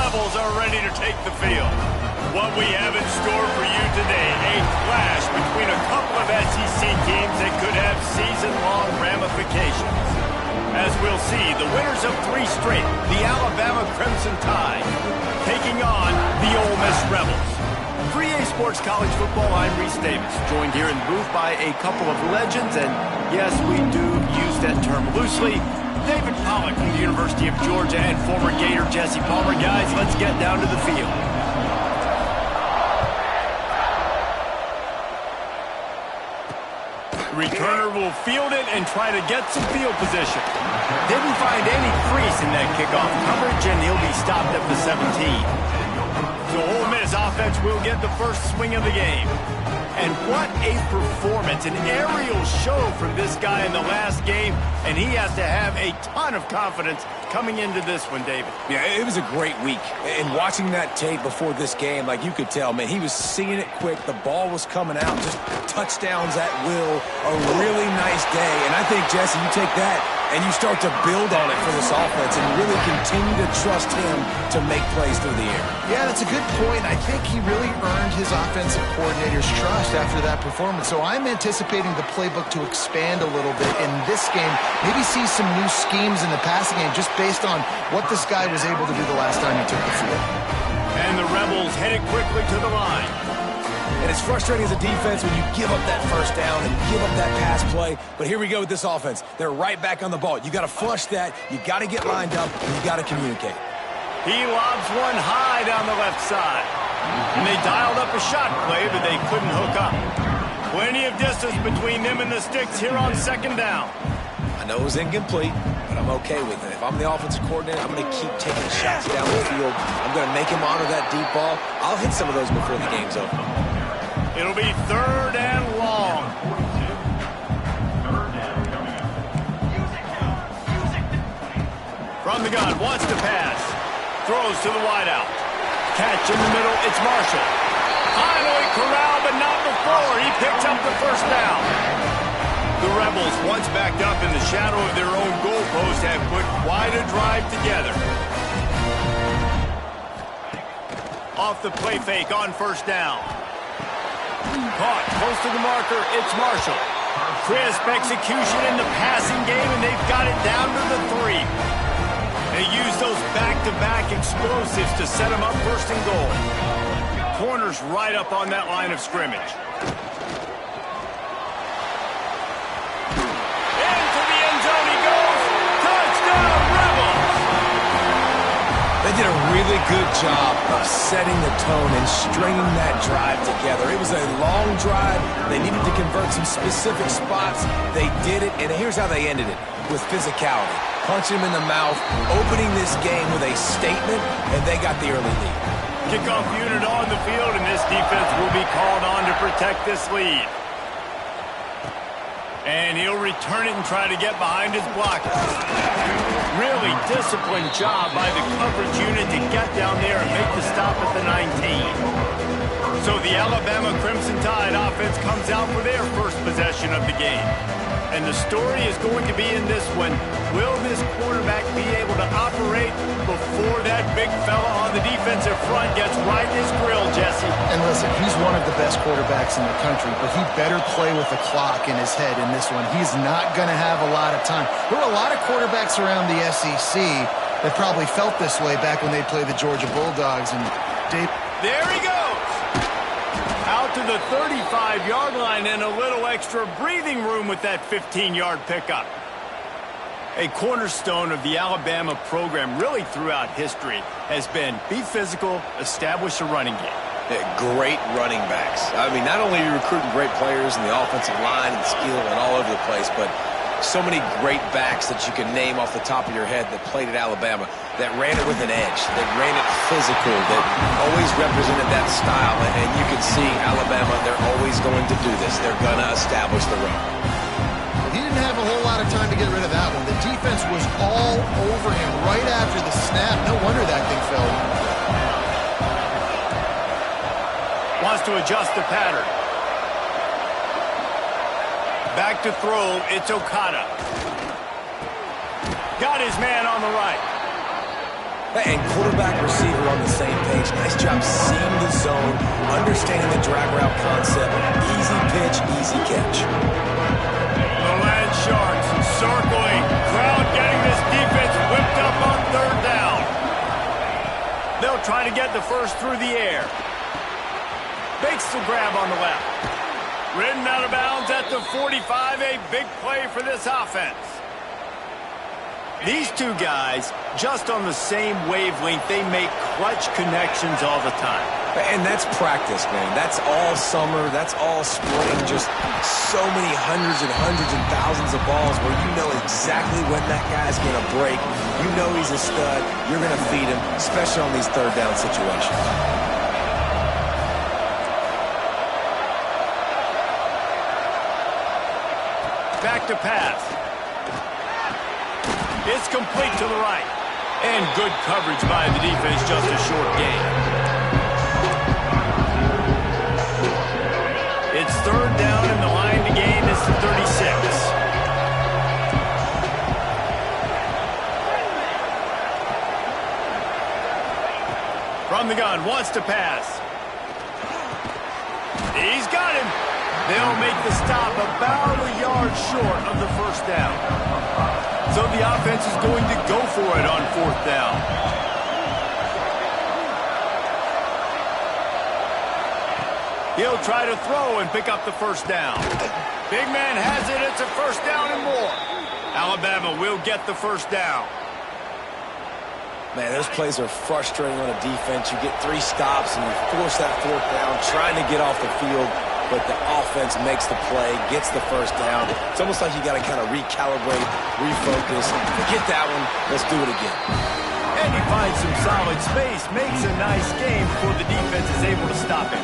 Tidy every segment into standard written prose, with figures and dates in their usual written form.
Rebels are ready to take the field. What we have in store for you today, a clash between a couple of SEC teams that could have season-long ramifications. As we'll see, the winners of 3 straight, the Alabama Crimson Tide, taking on the Ole Miss Rebels. 3A Sports College Football, I'm Reese Davis, joined here in the booth by a couple of legends, and yes, we do use that term loosely. David Pollock from the University of Georgia and former Gator Jesse Palmer. Guys, let's get down to the field. Returner will field it and try to get some field position. Didn't find any crease in that kickoff coverage, and he'll be stopped at the 17. So Ole Miss offense will get the first swing of the game. And what a performance, an aerial show from this guy in the last game, and he has to have a ton of confidence coming into this one, David. Yeah, it was a great week. And watching that tape before this game, like you could tell, man, he was seeing it quick. The ball was coming out, just touchdowns at will. A really nice day. And I think, Jesse, you take that and you start to build on it for this offense and really continue to trust him to make plays through the air. Yeah, that's a good point. I think he really earned his offensive coordinator's trust after that performance. So I'm anticipating the playbook to expand a little bit in this game. Maybe see some new schemes in the passing game just based on what this guy was able to do the last time he took the field. And the Rebels headed quickly to the line. And it's frustrating as a defense when you give up that first down and give up that pass play. But here we go with this offense. They're right back on the ball. You got to flush that. You got to get lined up. And you got to communicate. He lobs one high down the left side. And they dialed up a shot play, but they couldn't hook up. Plenty of distance between them and the sticks here on second down. I know it was incomplete, but I'm okay with it. If I'm the offensive coordinator, I'm going to keep taking shots down the field. I'm going to make him honor that deep ball. I'll hit some of those before the game's over. It'll be 3rd and long. From the gun, wants to pass. Throws to the wideout. Catch in the middle, it's Marshall. Finally corralled, but not before. He picks up the first down. The Rebels, once backed up in the shadow of their own goalpost, have put quite a drive together. Off the play fake on first down. Caught close to the marker, it's Marshall. Crisp execution in the passing game, and they've got it down to the 3. They use those back-to-back explosives to set them up first and goal. Corners right up on that line of scrimmage. Into the end zone he goes. Touchdown, Rebels! They did a really good job of setting the tone and stringing that drive together. It was a long drive. They needed to convert some specific spots. They did it, and here's how they ended it, with physicality. Punching him in the mouth, opening this game with a statement, and they got the early lead. Kickoff unit on the field, and this defense will be called on to protect this lead. And he'll return it and try to get behind his blocker. Really disciplined job by the coverage unit to get down there and make the stop at the 19. So the Alabama Crimson Tide offense comes out for their first possession of the game. And the story is going to be in this one. Will this quarterback be able to operate before that big fella on the defensive front gets right in his grill, Jesse? And listen, he's one of the best quarterbacks in the country, but he better play with the clock in his head in this one. He's not going to have a lot of time. There were a lot of quarterbacks around the SEC that probably felt this way back when they played the Georgia Bulldogs. And there he goes! Out to the 35-yard line and a little extra breathing room with that 15-yard pickup. A cornerstone of the Alabama program really throughout history has been be physical, establish a running game. Yeah, great running backs. I mean, not only are you recruiting great players in the offensive line and skill and all over the place, but so many great backs that you can name off the top of your head that played at Alabama, that ran it with an edge, that ran it physical, that always represented that style. And you can see Alabama, they're always going to do this. They're going to establish the run. He didn't have a whole lot of time to get rid of that one. The defense was all over him right after the snap. No wonder that thing fell. Wants to adjust the pattern. Back to throw, it's Okada. Got his man on the right. And quarterback, receiver on the same page. Nice job seeing the zone, understanding the drag route concept. Easy pitch, easy catch. The Land Sharks circling. Crowd getting this defense whipped up on third down. They'll try to get the first through the air. Makes the grab on the left. Ridden out of bounds at the 45. A big play for this offense. These two guys, just on the same wavelength, they make clutch connections all the time. And that's practice, man. That's all summer. That's all spring. Just so many hundreds and thousands of balls where you know exactly when that guy's going to break. You know he's a stud. You're going to feed him, especially on these third down situations. Back to pass. It's complete to the right. And good coverage by the defense, just a short gain. It's third down, and the line to gain is the 36. From the gun, wants to pass. He's got him. They'll make the stop about a yard short of the first down. So the offense is going to go for it on fourth down. He'll try to throw and pick up the first down. Big man has it. It's a first down and more. Alabama will get the first down. Man, those plays are frustrating on a defense. You get 3 stops and you force that fourth down, trying to get off the field, but the offense makes the play, gets the first down. It's almost like you got to kind of recalibrate, refocus. Forget that one. Let's do it again. And he finds some solid space, makes a nice game before the defense is able to stop him.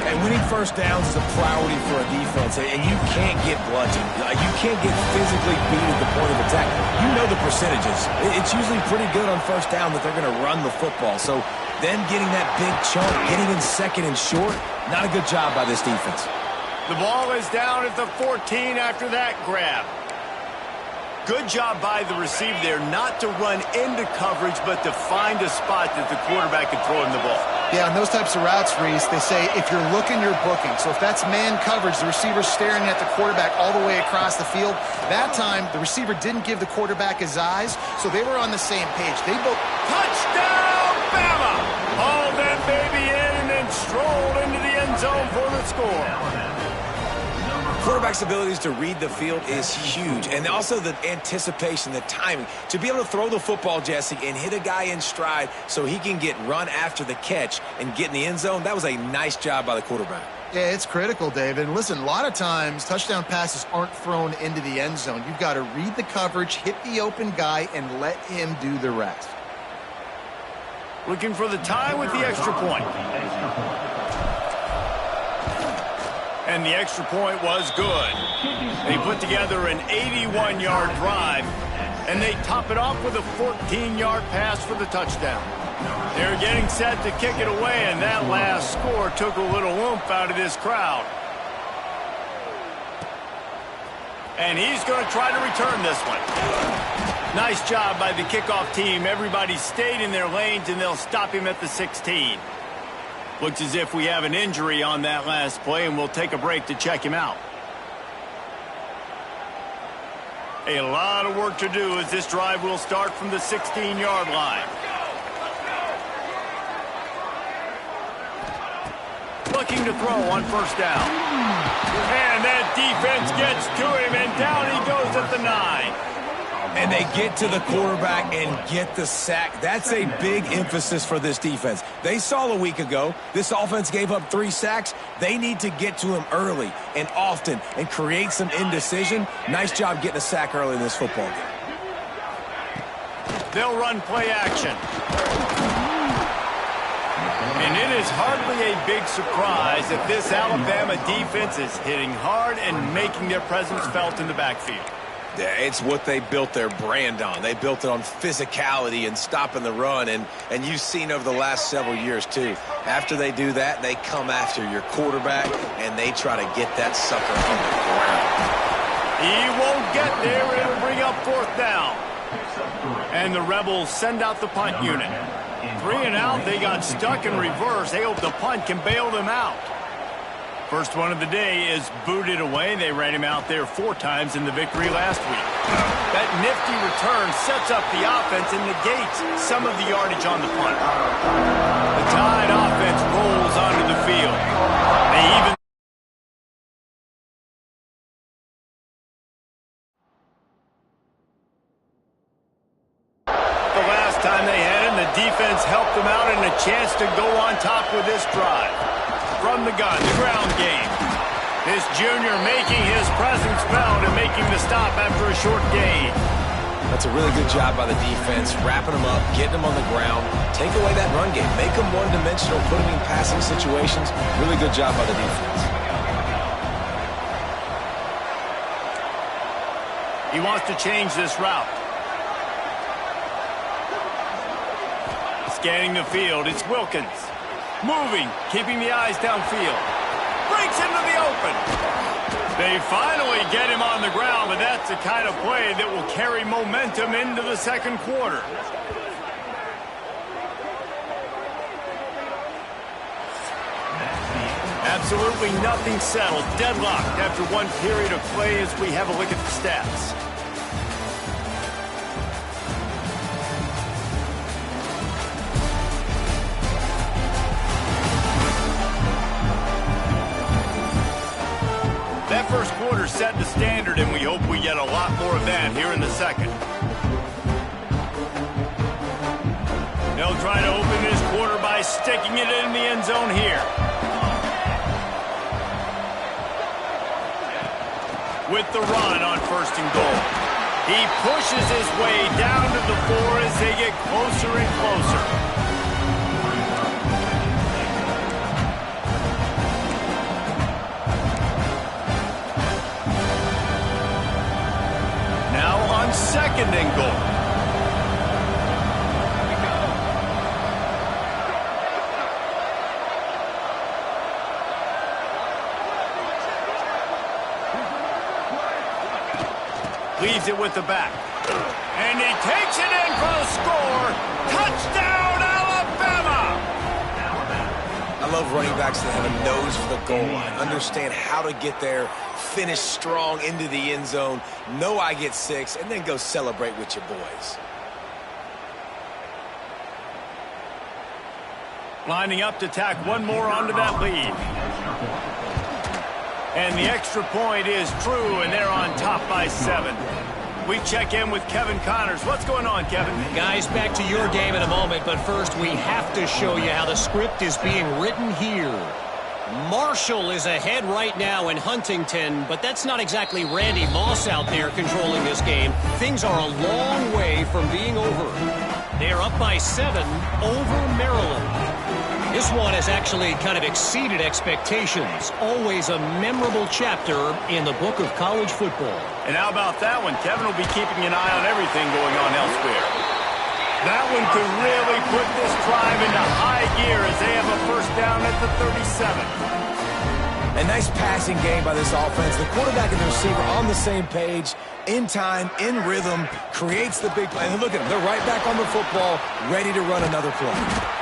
And winning first downs is a priority for a defense, and you can't get bludgeoned. You can't get physically beat at the point of attack. You know the percentages. It's usually pretty good on first down that they're going to run the football. So then getting that big chunk, getting in second and short, not a good job by this defense. The ball is down at the 14 after that grab. Good job by the receiver there not to run into coverage, but to find a spot that the quarterback can throw him the ball. Yeah, on those types of routes, Reese, they say if you're looking, you're booking. So if that's man coverage, the receiver's staring at the quarterback all the way across the field. That time, the receiver didn't give the quarterback his eyes, so they were on the same page. They both... Touchdown, Bama! Hauled that baby in and then strolled into the end zone for the score. Quarterback's abilities to read the field is huge, and also the anticipation, the timing. To be able to throw the football, Jesse, and hit a guy in stride so he can get run after the catch and get in the end zone, that was a nice job by the quarterback. Yeah, it's critical, David. And listen, a lot of times, touchdown passes aren't thrown into the end zone. You've got to read the coverage, hit the open guy, and let him do the rest. Looking for the tie with the extra point. And the extra point was good. They put together an 81-yard drive, and they top it off with a 14-yard pass for the touchdown. They're getting set to kick it away, and that last score took a little oomph out of this crowd. And he's going to try to return this one. Nice job by the kickoff team. Everybody stayed in their lanes, and they'll stop him at the 16. Looks as if we have an injury on that last play, and we'll take a break to check him out. A lot of work to do as this drive will start from the 16-yard line. Looking to throw on first down. And that defense gets to him, and down he goes at the 9. And they get to the quarterback and get the sack. That's a big emphasis for this defense. They saw a week ago, this offense gave up 3 sacks. They need to get to him early and often and create some indecision. Nice job getting a sack early in this football game. They'll run play action. And it is hardly a big surprise that this Alabama defense is hitting hard and making their presence felt in the backfield. Yeah, it's what they built their brand on. They built it on physicality and stopping the run, and you've seen over the last several years, too. After they do that, they come after your quarterback, and they try to get that sucker on the ground. He won't get there. It'll bring up fourth down. And the Rebels send out the punt unit. 3 and out, they got stuck in reverse. They hope the punt can bail them out. First one of the day is booted away. They ran him out there 4 times in the victory last week. That nifty return sets up the offense and negates some of the yardage on the punt. The Tide offense rolls onto the field. They even the last time they had him, the defense helped them out and a chance to go on top with this drive. From the gun, the ground game. This junior making his presence felt and making the stop after a short gain. That's a really good job by the defense, wrapping them up, getting them on the ground, take away that run game, make them one-dimensional, put them in passing situations. Really good job by the defense. He wants to change this route. Scanning the field, it's Wilkins. Moving, keeping the eyes downfield. Breaks into the open. They finally get him on the ground, but that's the kind of play that will carry momentum into the second quarter. Absolutely nothing settled. Deadlocked after one period of play as we have a look at the stats. That first quarter set the standard, and we hope we get a lot more of that here in the second. They'll try to open this quarter by sticking it in the end zone here. With the run on 1st and goal. He pushes his way down to the 4 as they get closer and closer. Now on 2nd and goal. Leaves it with the back. And he takes it in for the score. Touchdown, Alabama! I love running backs that have a nose for the goal line. Understand how to get there, finish strong into the end zone, know I get 6, and then go celebrate with your boys. Lining up to tack one more onto that lead. And the extra point is true, and they're on top by 7. We check in with Kevin Connors. What's going on, Kevin? Guys, back to your game in a moment, but first we have to show you how the script is being written here. Marshall is ahead right now in Huntington, but that's not exactly Randy Moss out there controlling this game. Things are a long way from being over. They're up by 7 over Maryland. This one has actually kind of exceeded expectations. Always a memorable chapter in the book of college football. And how about that one? Kevin will be keeping an eye on everything going on elsewhere. That one could really put this drive into high gear as they have a first down at the 37. A nice passing game by this offense. The quarterback and the receiver on the same page, in time, in rhythm, creates the big play. And look at them. They're right back on the football, ready to run another play.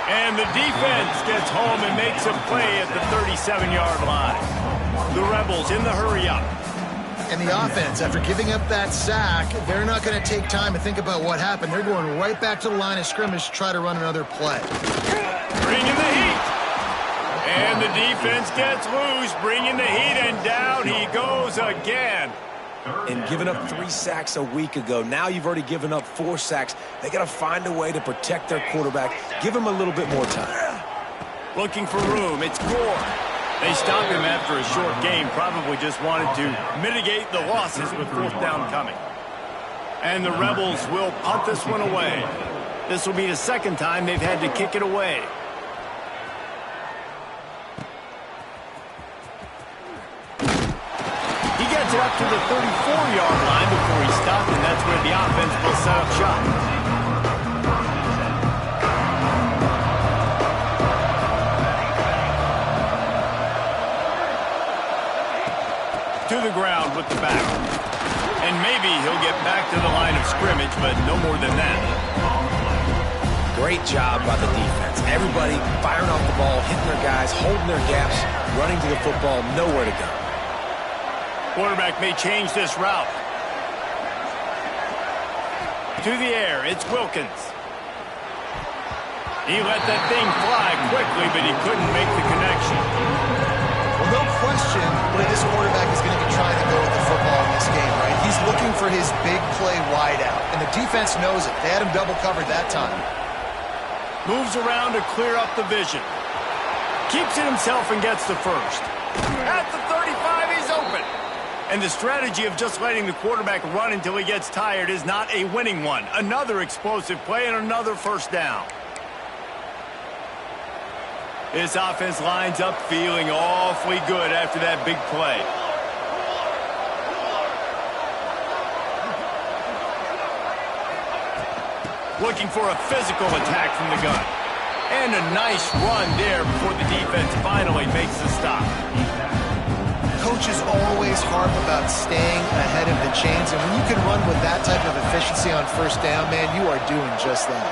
And the defense gets home and makes a play at the 37-yard line. The Rebels in the hurry-up. And the offense, after giving up that sack, they're not going to take time to think about what happened. They're going right back to the line of scrimmage to try to run another play. Bringing the heat. And the defense gets loose, bringing the heat, and down he goes again. And giving up 3 sacks a week ago. Now you've already given up 4 sacks. They got to find a way to protect their quarterback. Give him a little bit more time. Looking for room. It's Gore. They stop him after a short game. Probably just wanted to mitigate the losses with 4th down coming. And the Rebels will punt this one away. This will be the 2nd time they've had to kick it away. He gets it up to the 34-yard line before he stopped, and that's where the offense will set up shop. To the ground with the back. And maybe he'll get back to the line of scrimmage, but no more than that. Great job by the defense. Everybody firing off the ball, hitting their guys, holding their gaps, running to the football, nowhere to go. Quarterback may change this route. To the air, it's Wilkins. He let that thing fly quickly, but he couldn't make the connection. Well, no question where this quarterback is going to be trying to go with the football in this game, right? He's looking for his big play wide out, and the defense knows it. They had him double covered that time. Moves around to clear up the vision. Keeps it himself and gets the first. At the 35, he's open. And the strategy of just letting the quarterback run until he gets tired is not a winning one. Another explosive play and another first down. This offense lines up feeling awfully good after that big play. Looking for a physical attack from the gun. And a nice run there before the defense finally makes the stop. Coaches always harp about staying ahead of the chains, and when you can run with that type of efficiency on first down, man, you are doing just that.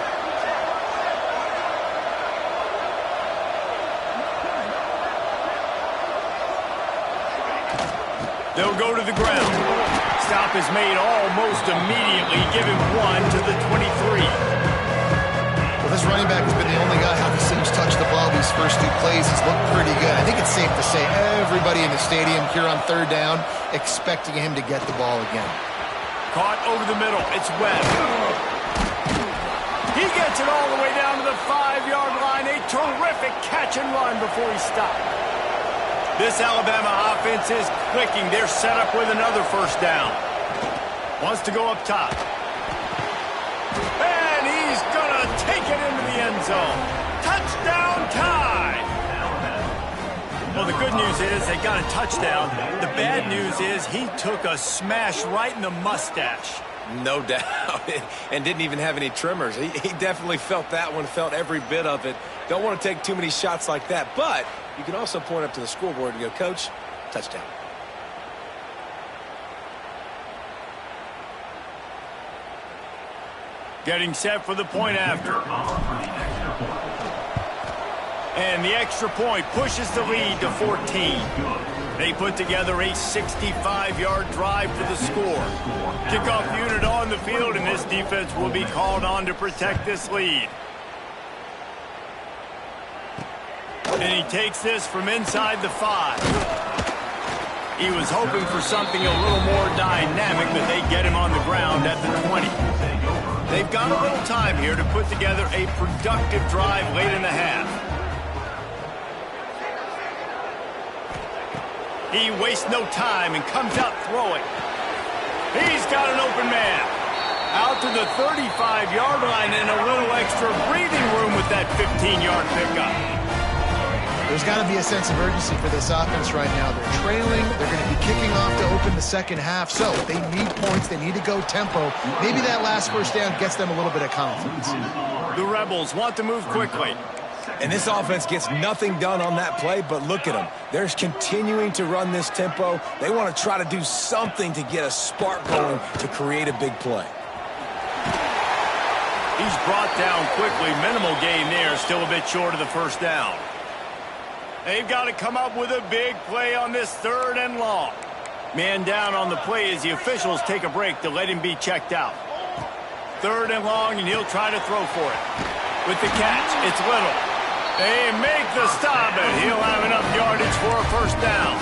They'll go to the ground. Stop is made almost immediately. Give him one to the 23. Well, this running back has been the only guy obviously who's touched the ball these first two plays. He's looked pretty good. I think it's safe to say everybody in the stadium here on third down expecting him to get the ball again. Caught over the middle. It's Webb. He gets it all the way down to the 5-yard line. A terrific catch and run before he stopped. This Alabama offense is clicking. They're set up with another first down. Wants to go up top. And he's going to take it into the end zone. Touchdown tie! Well, the good news is they got a touchdown. The bad news is he took a smash right in the mustache. No doubt. And didn't even have any tremors. He definitely felt that one, felt every bit of it. Don't want to take too many shots like that, but you can also point up to the scoreboard and go, Coach, touchdown. Getting set for the point after. And the extra point pushes the lead to 14. They put together a 65-yard drive for the score. Kickoff unit on the field, and this defense will be called on to protect this lead. And he takes this from inside the 5. He was hoping for something a little more dynamic, but they get him on the ground at the 20. They've got a little time here to put together a productive drive late in the half. He wastes no time and comes out throwing. He's got an open man. Out to the 35-yard line and a little extra breathing room with that 15-yard pickup. There's got to be a sense of urgency for this offense right now. They're trailing. They're going to be kicking off to open the second half. So they need points. They need to go tempo. Maybe that last first down gets them a little bit of confidence. The Rebels want to move quickly. And this offense gets nothing done on that play, but look at them. They're continuing to run this tempo. They want to try to do something to get a spark going to create a big play. He's brought down quickly. Minimal gain there, still a bit short of the first down. They've got to come up with a big play on this 3rd and long. Man down on the play as the officials take a break to let him be checked out. 3rd and long, and he'll try to throw for it. With the catch, it's Little. They make the stop, and he'll have enough yardage for a first down.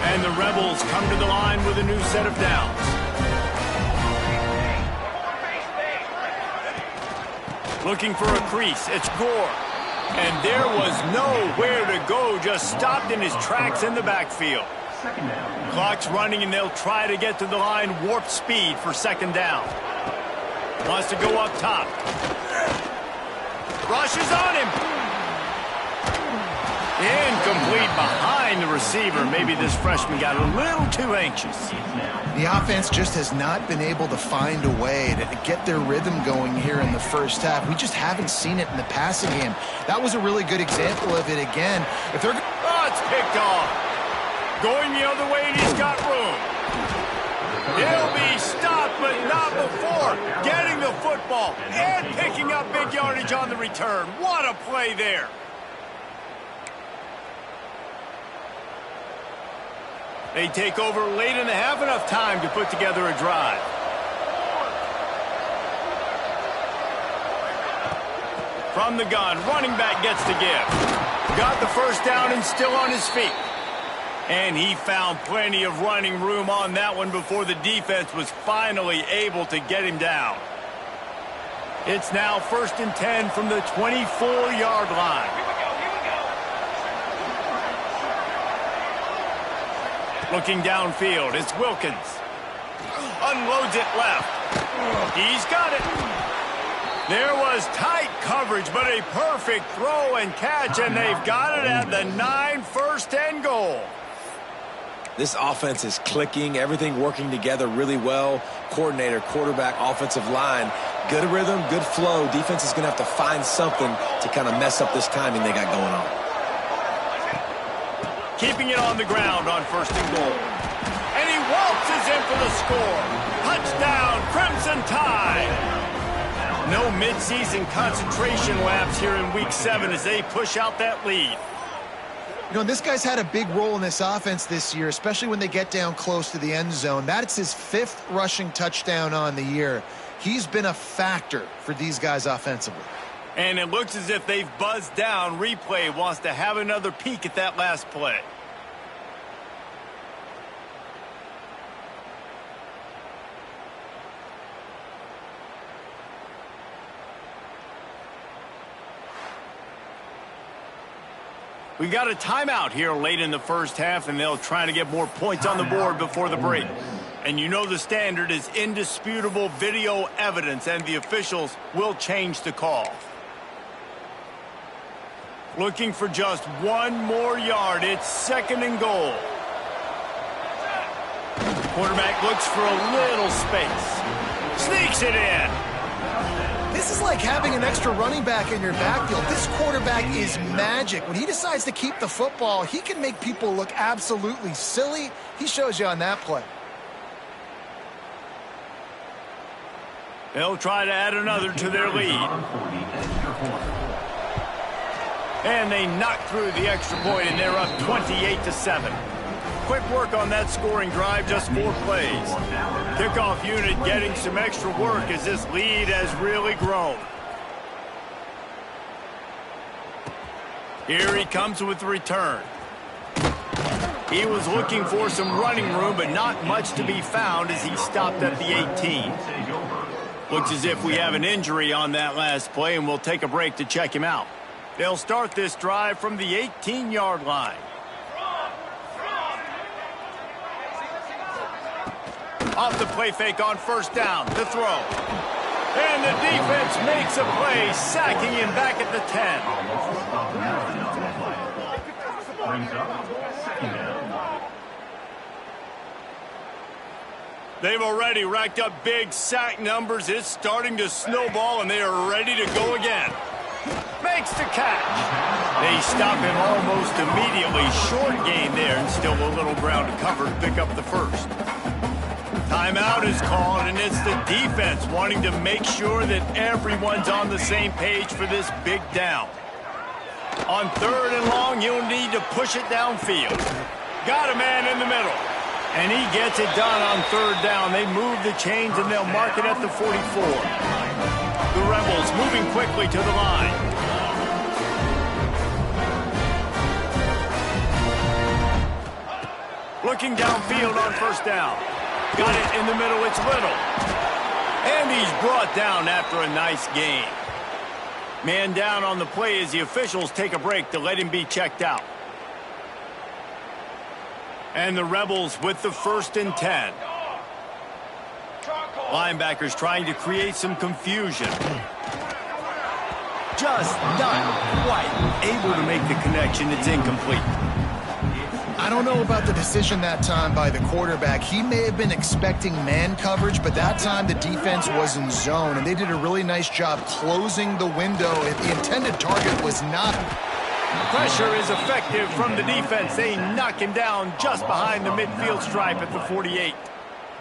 And the Rebels come to the line with a new set of downs. Looking for a crease, it's Gore. And there was nowhere to go, just stopped in his tracks in the backfield. Clock's running, and they'll try to get to the line warp speed for 2nd down. Wants to go up top. Rushes on him. Incomplete behind the receiver. Maybe this freshman got a little too anxious. The offense just has not been able to find a way to get their rhythm going here in the first half. We just haven't seen it in the passing game. That was a really good example of it again. If they're it's picked off. Going the other way, and he's got room. He'll be stopped but not before. Getting the football and picking up big yardage on the return. What a play there. They take over late in the half, enough time to put together a drive. From the gun, running back gets to give. Got the first down and still on his feet. And he found plenty of running room on that one before the defense was finally able to get him down. It's now 1st and 10 from the 24-yard line. Looking downfield, it's Wilkins. Unloads it left. He's got it. There was tight coverage, but a perfect throw and catch, and they've got it at the 9, 1st and goal. This offense is clicking, everything working together really well. Coordinator, quarterback, offensive line, good rhythm, good flow. Defense is going to have to find something to kind of mess up this timing they got going on. Keeping it on the ground on 1st and goal. And he waltzes in for the score. Touchdown, Crimson Tide. No midseason concentration laps here in Week 7 as they push out that lead. You know, this guy's had a big role in this offense this year, especially when they get down close to the end zone. That's his 5th rushing touchdown on the year. He's been a factor for these guys offensively. And it looks as if they've buzzed down. Replay wants to have another peek at that last play. We got a timeout here late in the first half, and they'll try to get more points on the board before the break. And you know the standard is indisputable video evidence, and the officials will change the call. Looking for just one more yard. It's 2nd and goal. Quarterback looks for a little space. Sneaks it in. This is like having an extra running back in your backfield. This quarterback is magic. When he decides to keep the football, he can make people look absolutely silly. He shows you on that play. They'll try to add another to their lead. And they knock through the extra point, and they're up 28-7. Quick work on that scoring drive, just 4 plays. Kickoff unit getting some extra work as this lead has really grown. Here he comes with the return. He was looking for some running room, but not much to be found as he stopped at the 18. Looks as if we have an injury on that last play, and we'll take a break to check him out. They'll start this drive from the 18-yard line. Off the play fake on 1st down. The throw. And the defense makes a play, sacking him back at the 10. They've already racked up big sack numbers. It's starting to snowball, and they are ready to go again. Makes the catch. They stop him almost immediately. Short gain there, and still a little ground to cover to pick up the 1st. Timeout is called, and it's the defense wanting to make sure that everyone's on the same page for this big down. On 3rd and long, you'll need to push it downfield. Got a man in the middle. And he gets it done on 3rd down. They move the chains, and they'll mark it at the 44. The Rebels moving quickly to the line. Looking downfield on 1st down. Got it in the middle, it's Little. And he's brought down after a nice gain. Man down on the play as the officials take a break to let him be checked out. And the Rebels with the 1st and 10. Linebackers trying to create some confusion. Just not quite able to make the connection. It's incomplete. I don't know about the decision that time by the quarterback. He may have been expecting man coverage, but that time the defense was in zone, and they did a really nice job closing the window. The intended target was not. Pressure is effective from the defense. They knock him down just behind the midfield stripe at the 48.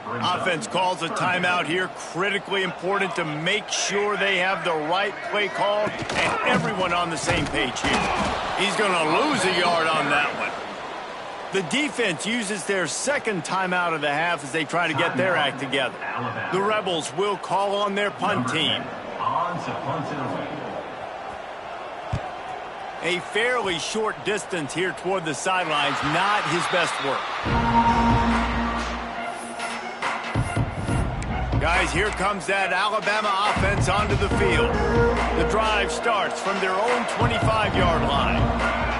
Offense calls a timeout here. Critically important to make sure they have the right play call and everyone on the same page here. He's going to lose a yard on that one. The defense uses their second timeout of the half as they try to get their act together. The Rebels will call on their punt team. A fairly short distance here toward the sidelines, not his best work. Guys, here comes that Alabama offense onto the field. The drive starts from their own 25-yard line.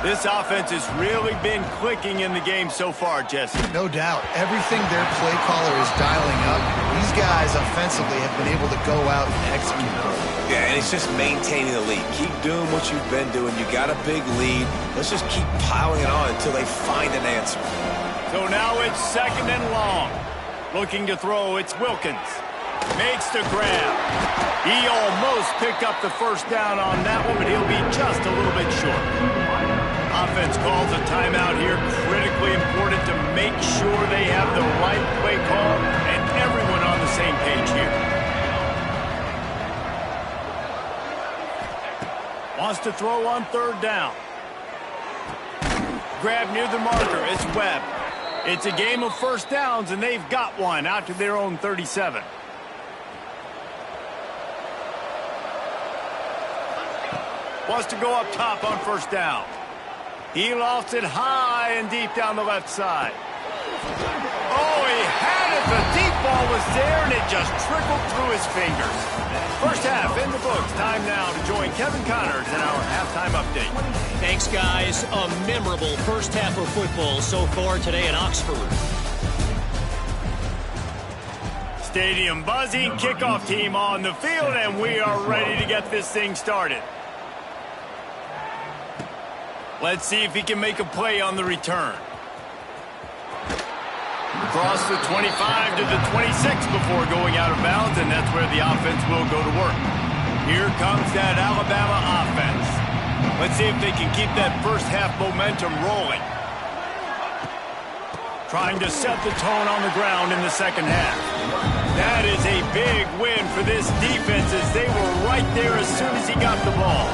This offense has really been clicking in the game so far, Jesse. No doubt. Everything their play caller is dialing up, these guys offensively have been able to go out and execute. Yeah, and it's just maintaining the lead. Keep doing what you've been doing. You got a big lead. Let's just keep piling it on until they find an answer. So now it's second and long. Looking to throw, it's Wilkins. Makes the grab. He almost picked up the first down on that one, but he'll be just a little bit short. Offense calls a timeout here. Critically important to make sure they have the right play call and everyone on the same page here. Wants to throw on third down. Grab near the marker. It's Webb. It's a game of first downs, and they've got one out to their own 37. Wants to go up top on first down. He lofts it high and deep down the left side. Oh, he had it. The deep ball was there, and it just trickled through his fingers. First half in the books. Time now to join Kevin Connors in our halftime update. Thanks, guys. A memorable first half of football so far today in Oxford. Stadium buzzing, kickoff team on the field, and we are ready to get this thing started. Let's see if he can make a play on the return. Across the 25 to the 26 before going out of bounds, and that's where the offense will go to work. Here comes that Alabama offense. Let's see if they can keep that first half momentum rolling. Trying to set the tone on the ground in the second half. That is a big win for this defense as they were right there as soon as he got the ball.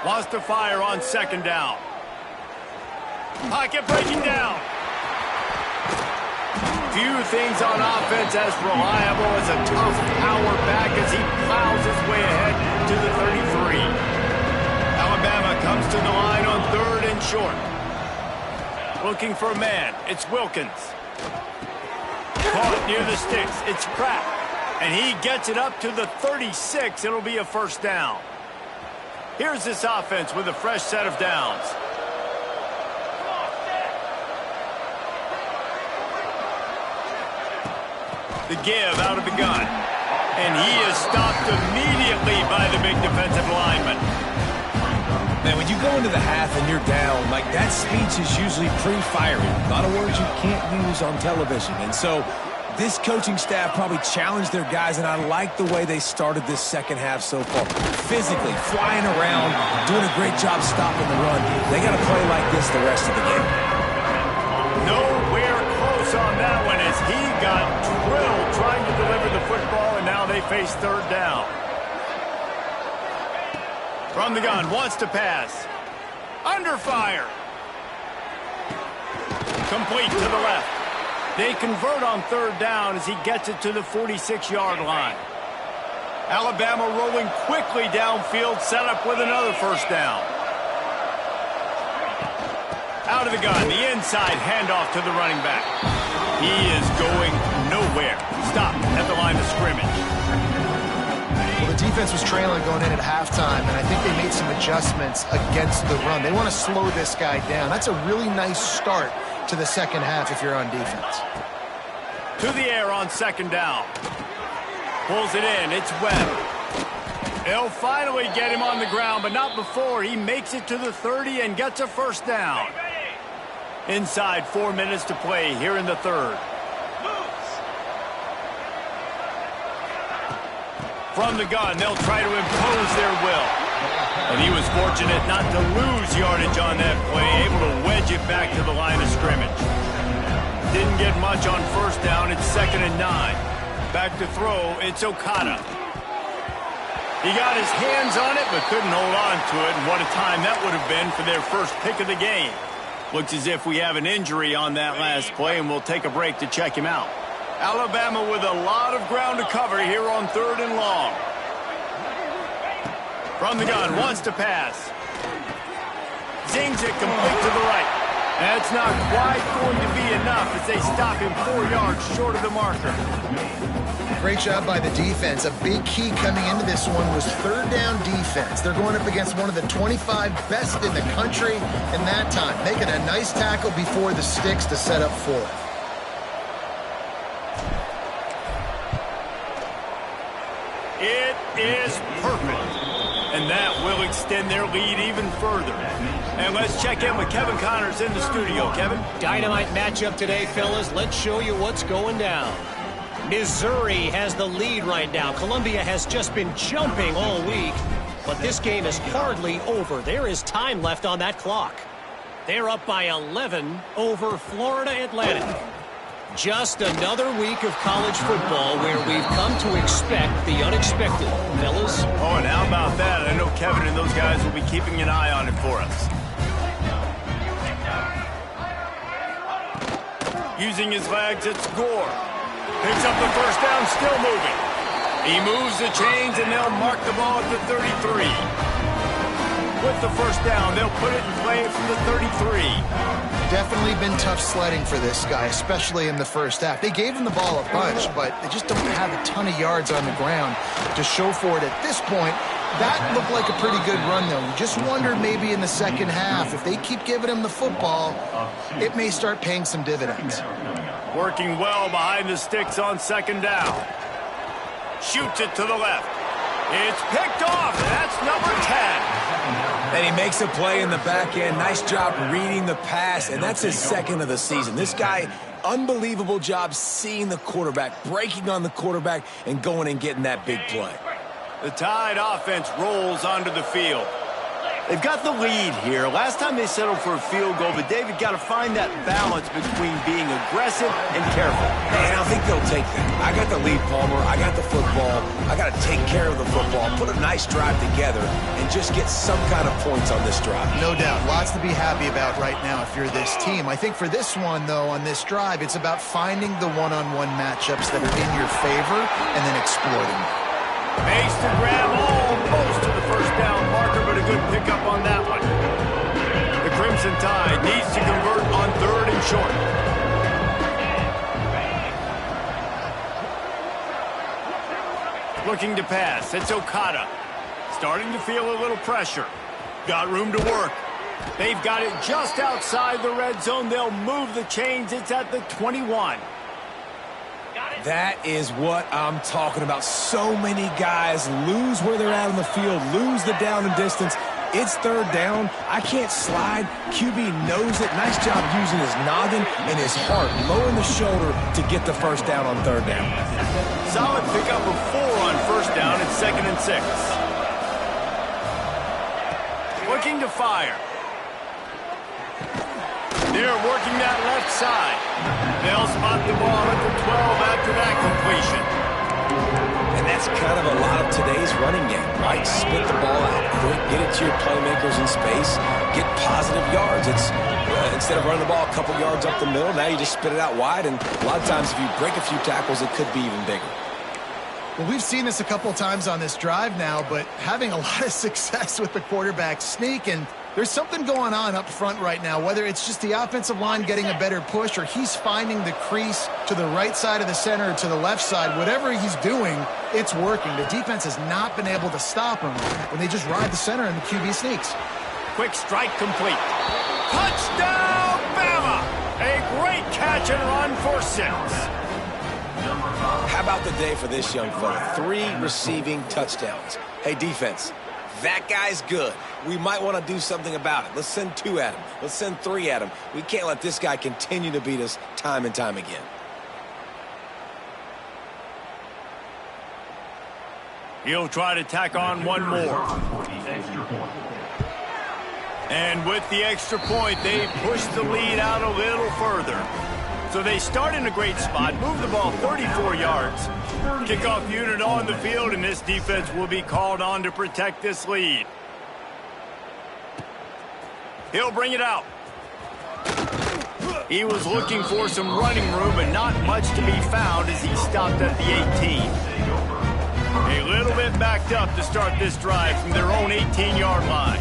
Wants to fire on second down. Pocket breaking down. Few things on offense as reliable as a tough power back as he plows his way ahead to the 33. Alabama comes to the line on third and short. Looking for a man. It's Wilkins. Caught near the sticks. It's Pratt. And he gets it up to the 36. It'll be a first down. Here's this offense with a fresh set of downs. The give out of the gun. And he is stopped immediately by the big defensive lineman. Man, when you go into the half and you're down, like that speech is usually pretty fiery. A lot of words you can't use on television. And so this coaching staff probably challenged their guys, and I like the way they started this second half so far. Physically, flying around, doing a great job stopping the run. They got to play like this the rest of the game. Nowhere close on that one as he got drilled trying to deliver the football, and now they face third down. From the gun, wants to pass. Under fire. Complete to the left. They convert on third down as he gets it to the 46-yard line. Alabama rolling quickly downfield, set up with another first down. Out of the gun, the inside handoff to the running back. He is going nowhere. Stopped at the line of scrimmage. Well, the defense was trailing going in at halftime, and I think they made some adjustments against the run. They want to slow this guy down. That's a really nice start to the second half if you're on defense. To the air on second down. Pulls it in. It's Webb. They'll finally get him on the ground, but not before. He makes it to the 30 and gets a first down. Inside 4 minutes to play here in the third. From the gun, they'll try to impose their will. And he was fortunate not to lose yardage on that play, able to wedge it back to the line of scrimmage. Didn't get much on first down. It's 2nd and 9. Back to throw, it's Okada. He got his hands on it, but couldn't hold on to it. And what a time that would have been for their first pick of the game. Looks as if we have an injury on that last play, and we'll take a break to check him out. Alabama with a lot of ground to cover here on 3rd and long. From the gun, wants to pass. Zings it complete to the right. That's not quite going to be enough as they stop him 4 yards short of the marker. Great job by the defense. A big key coming into this one was 3rd down defense. They're going up against one of the 25 best in the country in that time, making a nice tackle before the sticks to set up 4th. It is perfect. And that will extend their lead even further. And let's check in with Kevin Connors in the studio. Kevin? Dynamite matchup today, fellas. Let's show you what's going down. Missouri has the lead right now. Columbia has just been jumping all week. But this game is hardly over. There is time left on that clock. They're up by 11 over Florida Atlantic. Just another week of college football where we've come to expect the unexpected, fellas. Oh, and how about that? I know Kevin and those guys will be keeping an eye on it for us. Using his legs, it's Gore. Picks up the first down, still moving. He moves the chains, and they'll mark the ball at the 33. With the first down, they'll put it in play from the 33. Definitely been tough sledding for this guy, especially in the first half. They gave him the ball a bunch, but they just don't have a ton of yards on the ground to show for it at this point. That looked like a pretty good run, though. You just wondered maybe in the second half, if they keep giving him the football, it may start paying some dividends. Working well behind the sticks on 2nd down. Shoots it to the left. It's picked off. That's number 10. And he makes a play in the back end. Nice job reading the pass, and that's his 2nd of the season. This guy, unbelievable job seeing the quarterback, breaking on the quarterback, and going and getting that big play. The Tide offense rolls onto the field. They've got the lead here. Last time they settled for a field goal, but David got to find that balance between being aggressive and careful. And I think they'll take that. I got the lead, Palmer. I got the football. I got to take care of the football, put a nice drive together, and just get some kind of points on this drive. No doubt. Lots to be happy about right now if you're this team. I think for this one, though, on this drive, it's about finding the one-on-one matchups that are in your favor and then exploiting them. Makes the grab almost to the first down marker, but a good pickup on that one. The Crimson Tide needs to convert on 3rd and short. Looking to pass. It's Okada. Starting to feel a little pressure. Got room to work. They've got it just outside the red zone. They'll move the chains. It's at the 21. That is what I'm talking about. So many guys lose where they're at on the field, lose the down and distance. It's 3rd down. I can't slide. QB knows it. Nice job using his noggin and his heart, lowering the shoulder to get the first down on 3rd down. Solid pickup of 4 on first down. It's 2nd and 6. Looking to fire. They're working that left side. They'll spot the ball at the 12 after that completion. And that's kind of a lot of today's running game, right? Spit the ball out quick, get it to your playmakers in space, get positive yards. It's instead of running the ball a couple yards up the middle, now you just spit it out wide, and a lot of times if you break a few tackles, it could be even bigger. Well, we've seen this a couple times on this drive now, but having a lot of success with the quarterback sneak, and there's something going on up front right now, whether it's just the offensive line getting a better push or he's finding the crease to the right side of the center or to the left side. Whatever he's doing, it's working. The defense has not been able to stop him when they just ride the center and the QB sneaks. Quick strike complete. Touchdown, Bama! A great catch and run for 6. How about the day for this young fella? 3 receiving touchdowns. Hey, defense, that guy's good. We might want to do something about it. Let's send 2 at him. Let's send 3 at him. We can't let this guy continue to beat us time and time again. He'll try to tack on one more. And with the extra point, they push the lead out a little further. So they start in a great spot, move the ball 34 yards. Kickoff unit on the field, and this defense will be called on to protect this lead. He'll bring it out. He was looking for some running room, but not much to be found as he stopped at the 18. A little bit backed up to start this drive from their own 18-yard line.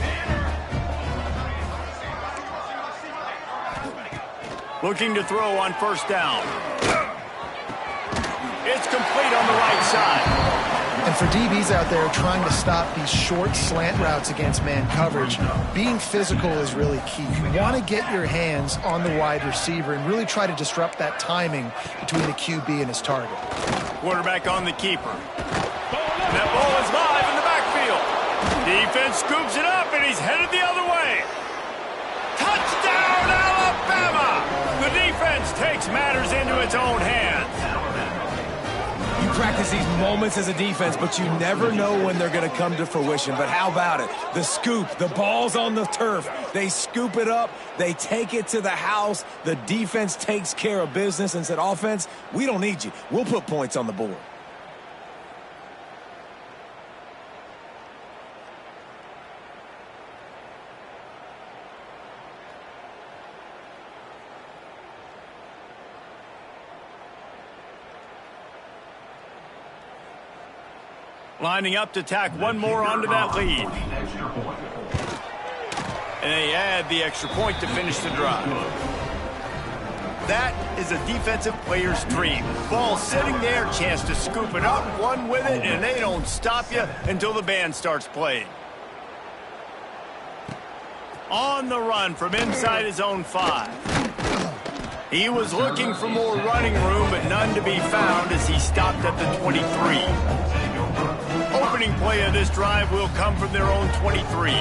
Looking to throw on first down. It's complete on the right side. And for DBs out there trying to stop these short slant routes against man coverage, being physical is really key. You want to get your hands on the wide receiver and really try to disrupt that timing between the QB and his target. Quarterback on the keeper. And that ball is live in the backfield. Defense scoops it up, and he's headed the other way. Touchdown, Alabama! The defense takes matters into its own hands. You practice these moments as a defense, but you never know when they're going to come to fruition. But how about it? The scoop, the ball's on the turf. They scoop it up. They take it to the house. The defense takes care of business and said, offense, we don't need you. We'll put points on the board. Lining up to tack one more onto that lead. And they add the extra point to finish the drive. That is a defensive player's dream. Ball sitting there, chance to scoop it up, one with it, and they don't stop you until the band starts playing. On the run from inside his own 5. He was looking for more running room, but none to be found as he stopped at the 23. Opening play of this drive will come from their own 23.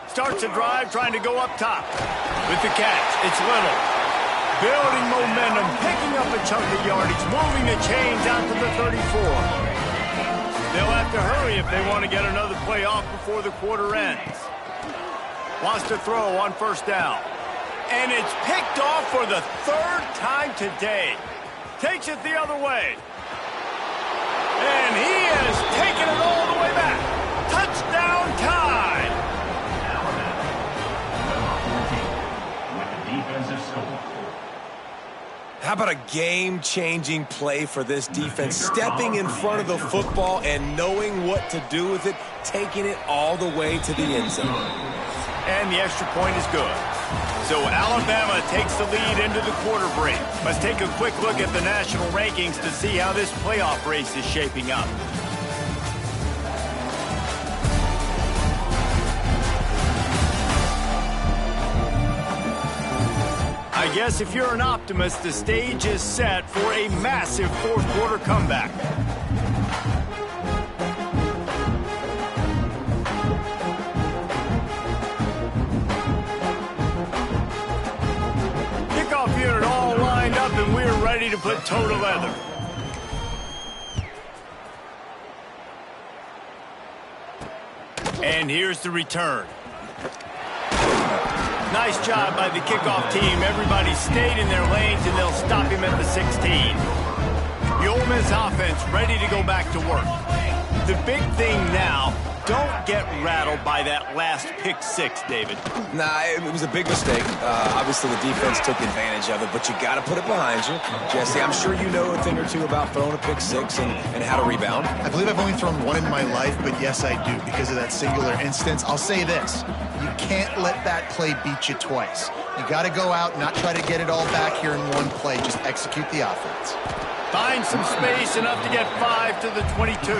Starts a drive trying to go up top. With the catch, it's Little. Building momentum, picking up a chunk of yardage, moving the chains out to the 34. They'll have to hurry if they want to get another play off before the quarter ends. Wants to throw on first down. And it's picked off for the third time today. Takes it the other way. And he has taken it all the way back. Touchdown time. How about a game-changing play for this defense? Stepping in front of the football and knowing what to do with it, taking it all the way to the end zone. And the extra point is good. So Alabama takes the lead into the quarter break. Let's take a quick look at the national rankings to see how this playoff race is shaping up. I guess if you're an optimist, the stage is set for a massive fourth quarter comeback. Kickoff unit all lined up, and we're ready to put toe to leather. And here's the return. Nice job by the kickoff team. Everybody stayed in their lanes, and they'll stop him at the 16. The Ole Miss offense ready to go back to work. The big thing now, don't get rattled by that last pick six, David. Nah, it was a big mistake. Obviously, the defense took advantage of it, but you got to put it behind you. Jesse, I'm sure you know a thing or two about throwing a pick six and how to rebound. I believe I've only thrown one in my life, but yes, I do because of that singular instance. I'll say this. You can't let that play beat you twice. You got to go out and not try to get it all back here in one play. Just execute the offense. Find some space enough to get 5 to the 22.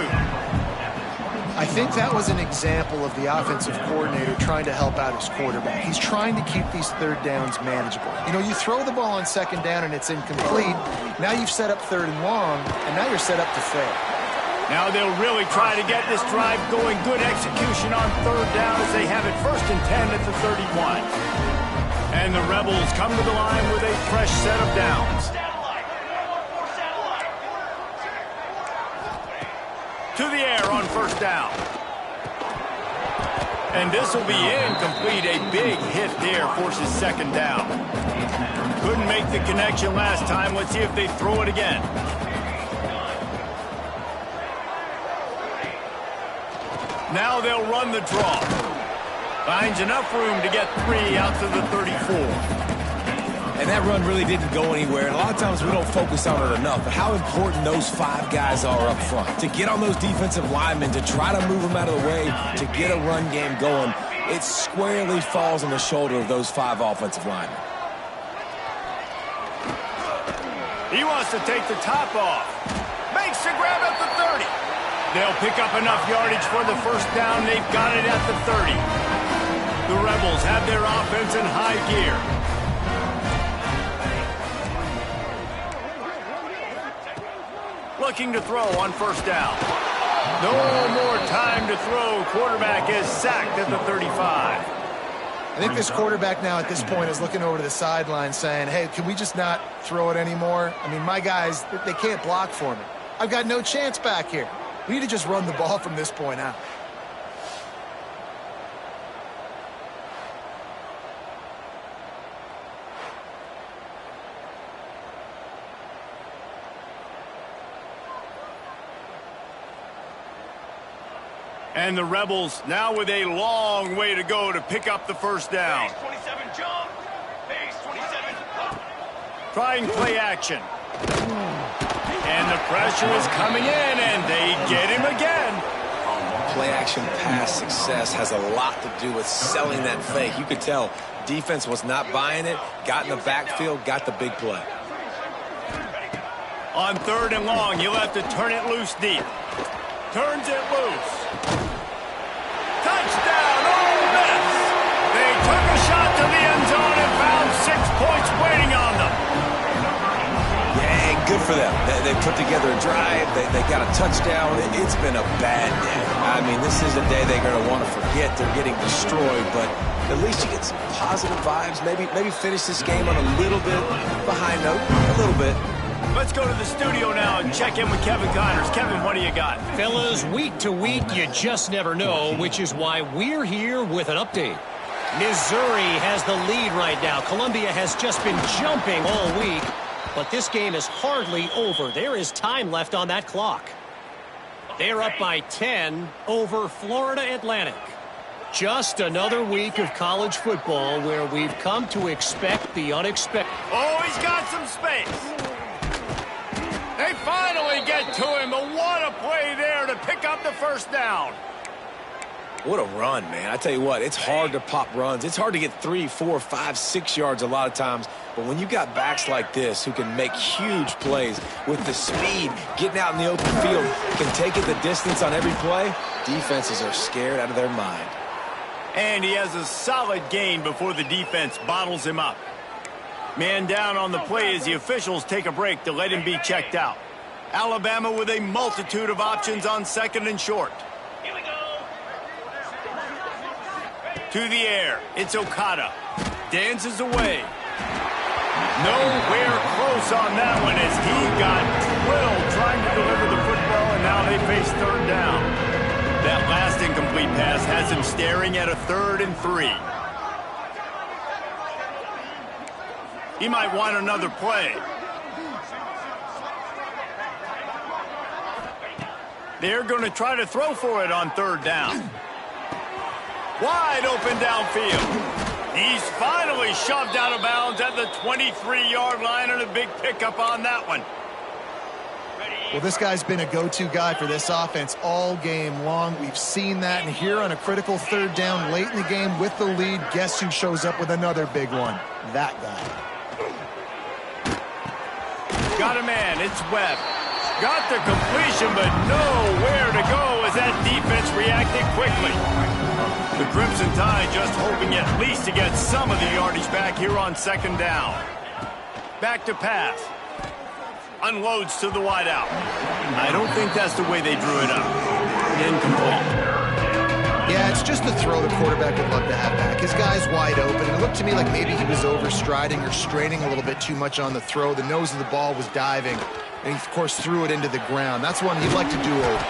I think that was an example of the offensive coordinator trying to help out his quarterback. He's trying to keep these third downs manageable. You know, you throw the ball on second down and it's incomplete. Now you've set up third and long, and now you're set up to fail. Now they'll really try to get this drive going. Good execution on third down as they have it 1st and 10 at the 31. And the Rebels come to the line with a fresh set of downs. on first down. And this will be incomplete. A big hit there forces second down. Couldn't make the connection last time. Let's see if they throw it again. Now they'll run the draw. Finds enough room to get 3 out to the 34. And that run really didn't go anywhere. And a lot of times we don't focus on it enough. But how important those 5 guys are up front. To get on those defensive linemen, to try to move them out of the way, to get a run game going, it squarely falls on the shoulder of those 5 offensive linemen. He wants to take the top off. Makes the grab at the 30. They'll pick up enough yardage for the first down. They've got it at the 30. The Rebels have their offense in high gear. Looking to throw on first down. No more time to throw. Quarterback is sacked at the 35. I think this quarterback now at this point is looking over to the sideline saying, hey, can we just not throw it anymore? I mean, my guys, they can't block for me. I've got no chance back here. We need to just run the ball from this point out. And the Rebels now with a long way to go to pick up the first down. Base 27 jump. Base 27 pop. Trying play action. And the pressure is coming in, and they get him again. Play action pass success has a lot to do with selling that fake. You could tell defense was not buying it, got in the backfield, got the big play. On 3rd and long, he'll have to turn it loose deep. Turns it loose. Touchdown, Ole Miss! They took a shot to the end zone and found 6 points waiting on them. Yeah, good for them. They put together a drive. They got a touchdown. It's been a bad day. I mean, this is a day they're going to want to forget. They're getting destroyed, but at least you get some positive vibes. Maybe finish this game on a little bit of a high note, a little bit. Let's go to the studio now and check in with Kevin Connors. Kevin, what do you got? Fellas, week to week, you just never know, which is why we're here with an update. Missouri has the lead right now. Columbia has just been jumping all week, but this game is hardly over. There is time left on that clock. They're up by 10 over Florida Atlantic. Just another week of college football where we've come to expect the unexpected. Oh, he's got some space. They finally get to him, but what a play there to pick up the first down. What a run, man. I tell you what, it's hard to pop runs. It's hard to get 3, 4, 5, 6 yards a lot of times. But when you got backs like this who can make huge plays with the speed, getting out in the open field, can take it the distance on every play, defenses are scared out of their mind. And he has a solid gain before the defense bottles him up. Man down on the play as the officials take a break to let him be checked out. Alabama with a multitude of options on 2nd and short. Here we go. To the air, it's Okada. Dances away. Nowhere close on that one as he got drilled trying to deliver the football, and now they face 3rd down. That last incomplete pass has him staring at a 3rd and 3. He might want another play. They're going to try to throw for it on 3rd down. Wide open downfield. He's finally shoved out of bounds at the 23-yard line, and a big pickup on that one. Well, this guy's been a go-to guy for this offense all game long. We've seen that, and here on a critical 3rd down late in the game with the lead, guess who shows up with another big one? That guy. Got a man, it's Webb. Got the completion, but nowhere to go as that defense reacted quickly. The Crimson Tide just hoping at least to get some of the yardage back here on 2nd down. Back to pass. Unloads to the wideout. I don't think that's the way they drew it up. Incomplete. Yeah, it's just a throw the quarterback would love to have back. His guy's wide open. It looked to me like maybe he was overstriding or straining a little bit too much on the throw. The nose of the ball was diving, and he, of course, threw it into the ground. That's one he'd like to do over.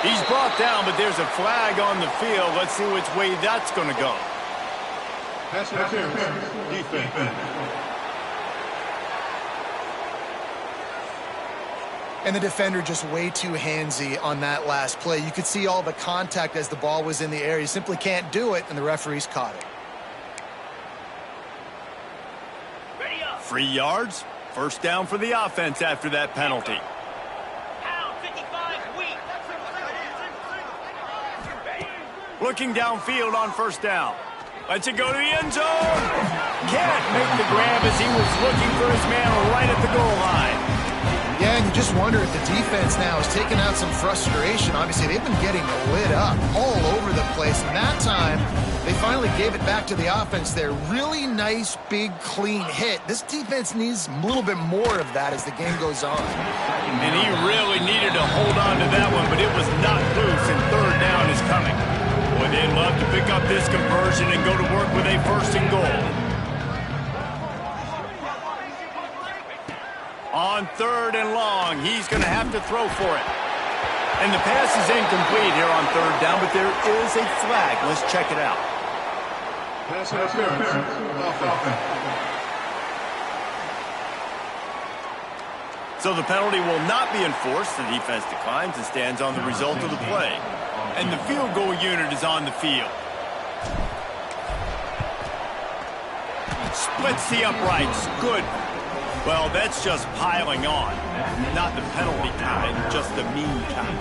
He's brought down, but there's a flag on the field. Let's see which way that's going to go. Pass interference. Defense. And the defender just way too handsy on that last play. You could see all the contact as the ball was in the air. He simply can't do it, and the referees caught it. Ready up. 3 yards. First down for the offense after that penalty. Pound 55 weak. Looking downfield on first down. Lets it go to the end zone. Can't make the grab as he was looking for his man right at the goal line. Yeah, and you just wonder if the defense now is taking out some frustration. Obviously, they've been getting lit up all over the place. And that time, they finally gave it back to the offense there. Really nice, big, clean hit. This defense needs a little bit more of that as the game goes on. And he really needed to hold on to that one, but it was not loose, and third down is coming. Boy, they'd love to pick up this conversion and go to work with a first and goal. On third and long, he's going to have to throw for it. And the pass is incomplete here on third down, but there is a flag. Let's check it out. Pass interference. Offense. So the penalty will not be enforced. The defense declines and stands on the result of the play. And the field goal unit is on the field. Splits the uprights. Good. Well, that's just piling on. Not the penalty kind, just the mean kind.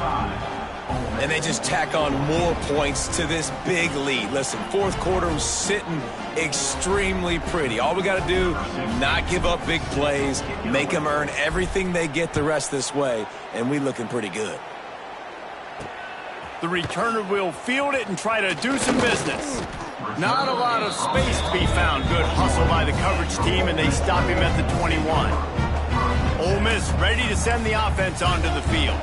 And they just tack on more points to this big lead. Listen, fourth quarter was sitting extremely pretty. All we got to do, not give up big plays, make them earn everything they get the rest this way, and we looking pretty good. The returner will field it and try to do some business. Not a lot of space to be found. Good hustle by the coverage team, and they stop him at the 21. Ole Miss ready to send the offense onto the field.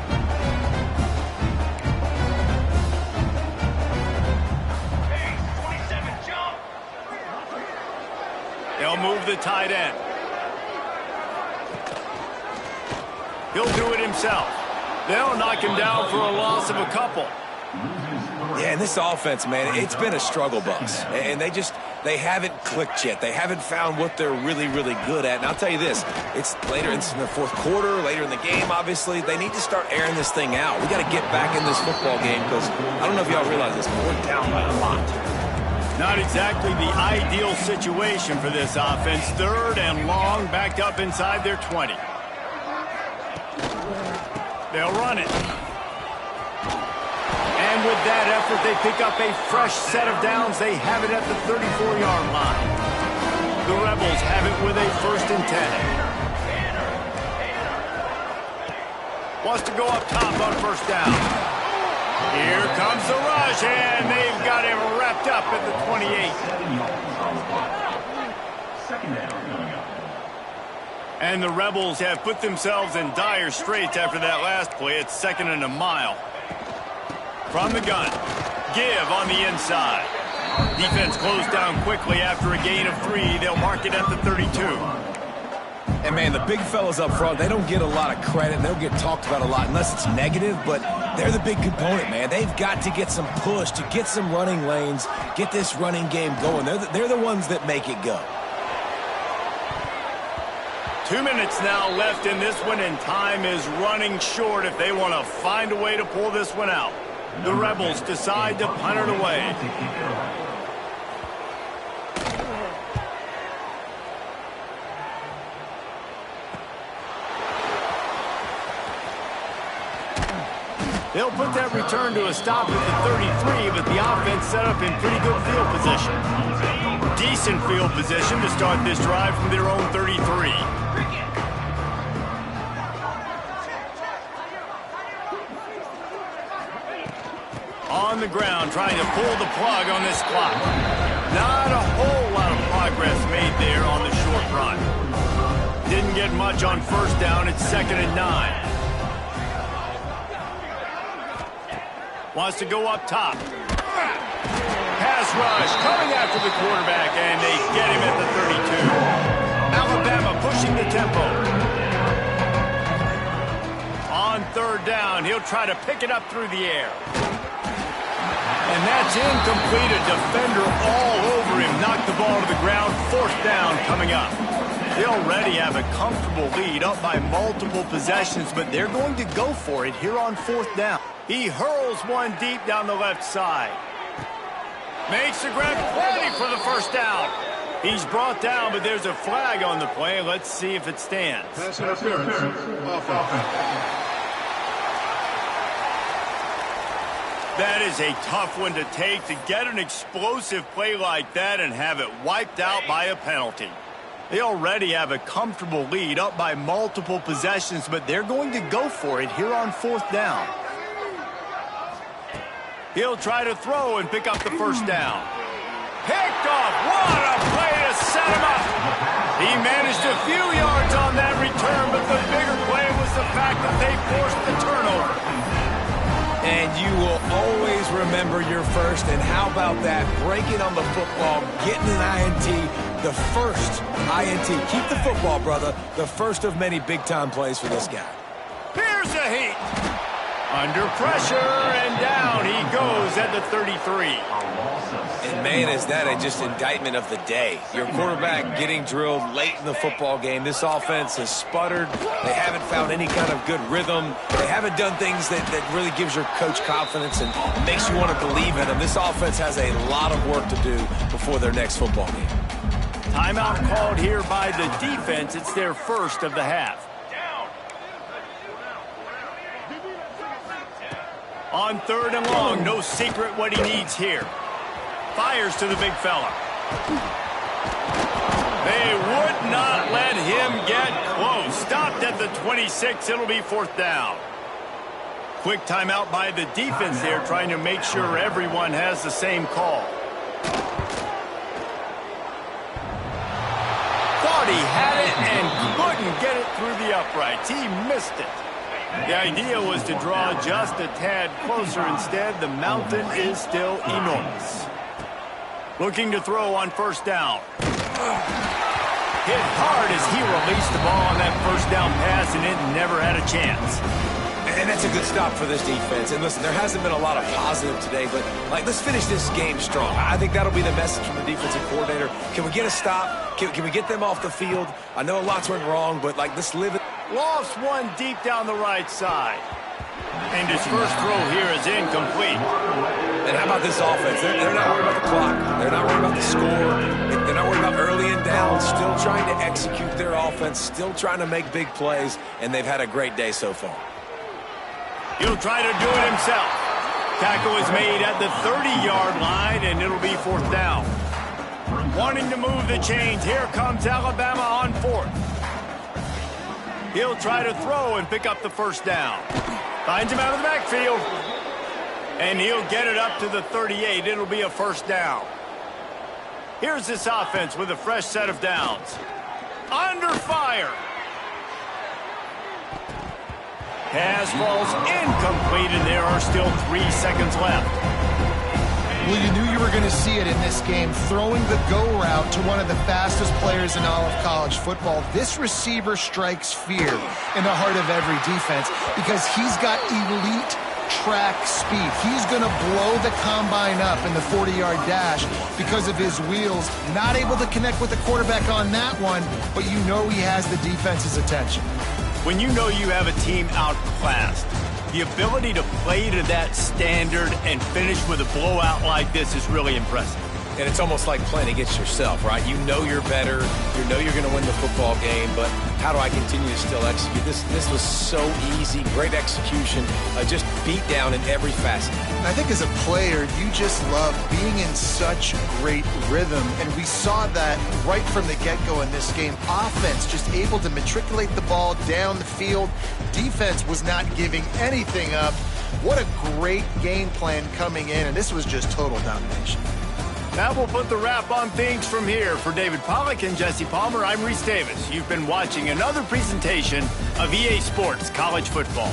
Hey, 27, jump. They'll move the tight end. He'll do it himself. They'll knock him down for a loss of a couple. Yeah, and this offense, man, it's been a struggle bus. And they haven't clicked yet. They haven't found what they're really, really good at. And I'll tell you this, it's in the fourth quarter, later in the game, obviously. They need to start airing this thing out. We got to get back in this football game because I don't know if y'all realize this, but we're down by a lot. Not exactly the ideal situation for this offense. Third and long, backed up inside their 20. They'll run it. And with that effort, they pick up a fresh set of downs. They have it at the 34-yard line. The Rebels have it with a 1st and 10. Wants to go up top on first down. Here comes the rush, and they've got him wrapped up at the 28. And the Rebels have put themselves in dire straits after that last play. It's 2nd and a mile. From the gun, give on the inside. Defense closed down quickly after a gain of 3. They'll mark it at the 32. And, man, the big fellas up front, they don't get a lot of credit. They don't get talked about a lot unless it's negative, but they're the big component, man. They've got to get some push, to get some running lanes, get this running game going. They're the ones that make it go. 2 minutes now left in this one, and time is running short if they want to find a way to pull this one out. The Rebels decide to punt it away. They'll put that return to a stop at the 33, but the offense set up in pretty good field position. Decent field position to start this drive from their own 33. On the ground, trying to pull the plug on this clock. Not a whole lot of progress made there on the short run. Didn't get much on first down. It's 2nd and 9. Wants to go up top. Pass rush coming after the quarterback, and they get him at the 32. Alabama pushing the tempo. On third down. He'll try to pick it up through the air. And that's incomplete. A defender all over him. Knocked the ball to the ground. Fourth down coming up. They already have a comfortable lead, up by multiple possessions, but they're going to go for it here on fourth down. He hurls one deep down the left side. Makes the grab, plenty for the first down. He's brought down, but there's a flag on the play. Let's see if it stands. Pass interference. Offense. That is a tough one to take, to get an explosive play like that and have it wiped out by a penalty. They already have a comfortable lead, up by multiple possessions, but they're going to go for it here on fourth down. He'll try to throw and pick up the first down. Picked off. What a play to set him up. He managed a few yards on that return, but the bigger play was the fact that they forced the turnover. And you will always remember your first. And how about that? Breaking on the football, getting an INT, the first INT. Keep the football, brother. The first of many big-time plays for this guy. Here's a heat. Under pressure, and down he goes at the 33. And, man, is that just indictment of the day. Your quarterback getting drilled late in the football game. This offense has sputtered. They haven't found any kind of good rhythm. They haven't done things that really gives your coach confidence and makes you want to believe in them. This offense has a lot of work to do before their next football game. Timeout called here by the defense. It's their first of the half. On third and long, no secret what he needs here. Fires to the big fella. They would not let him get close. Stopped at the 26. It'll be fourth down. Quick timeout by the defense there, trying to make sure everyone has the same call. Thought he had it and couldn't get it through the uprights. He missed it. The idea was to draw just a tad closer. Instead, the mountain is still enormous. Looking to throw on first down. Hit hard as he released the ball on that first down pass, and it never had a chance. And that's a good stop for this defense. And listen, there hasn't been a lot of positive today, but let's finish this game strong. I think that'll be the message from the defensive coordinator. Can we get a stop? Can we get them off the field? I know lots went wrong, but let's live it. Lofts one deep down the right side. And his first throw here is incomplete. And how about this offense? They're not worried about the clock. They're not worried about the score. They're not worried about early and down. Still trying to execute their offense. Still trying to make big plays. And they've had a great day so far. He'll try to do it himself. Tackle is made at the 30-yard line, and it'll be fourth down. Wanting to move the chains. Here comes Alabama on fourth. He'll try to throw and pick up the first down. Finds him out of the backfield. And he'll get it up to the 38. It'll be a first down. Here's this offense with a fresh set of downs. Under fire. Pass falls incomplete, and there are still 3 seconds left. Well, you knew you were going to see it in this game, throwing the go route to one of the fastest players in all of college football. This receiver strikes fear in the heart of every defense because he's got elite track speed. He's going to blow the combine up in the 40-yard dash because of his wheels. Not able to connect with the quarterback on that one, but you know he has the defense's attention. When you know you have a team outclassed, the ability to play to that standard and finish with a blowout like this is really impressive. And it's almost like playing against yourself, right? You know you're better. You know you're going to win the football game, but how do I continue to still execute? This was so easy. Great execution. Just beat down in every facet. I think as a player, you just love being in such great rhythm, and we saw that right from the get-go in this game. Offense just able to matriculate the ball down the field. Defense was not giving anything up. What a great game plan coming in, and this was just total domination. Now we'll put the wrap on things from here. For David Pollack and Jesse Palmer, I'm Reese Davis. You've been watching another presentation of EA Sports College Football.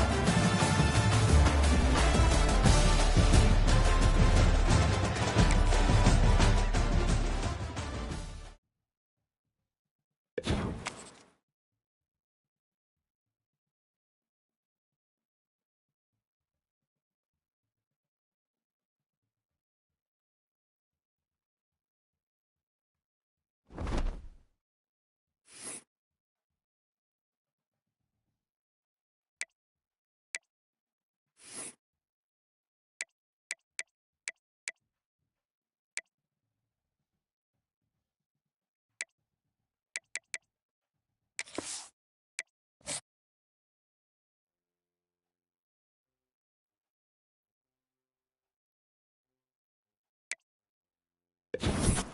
offense.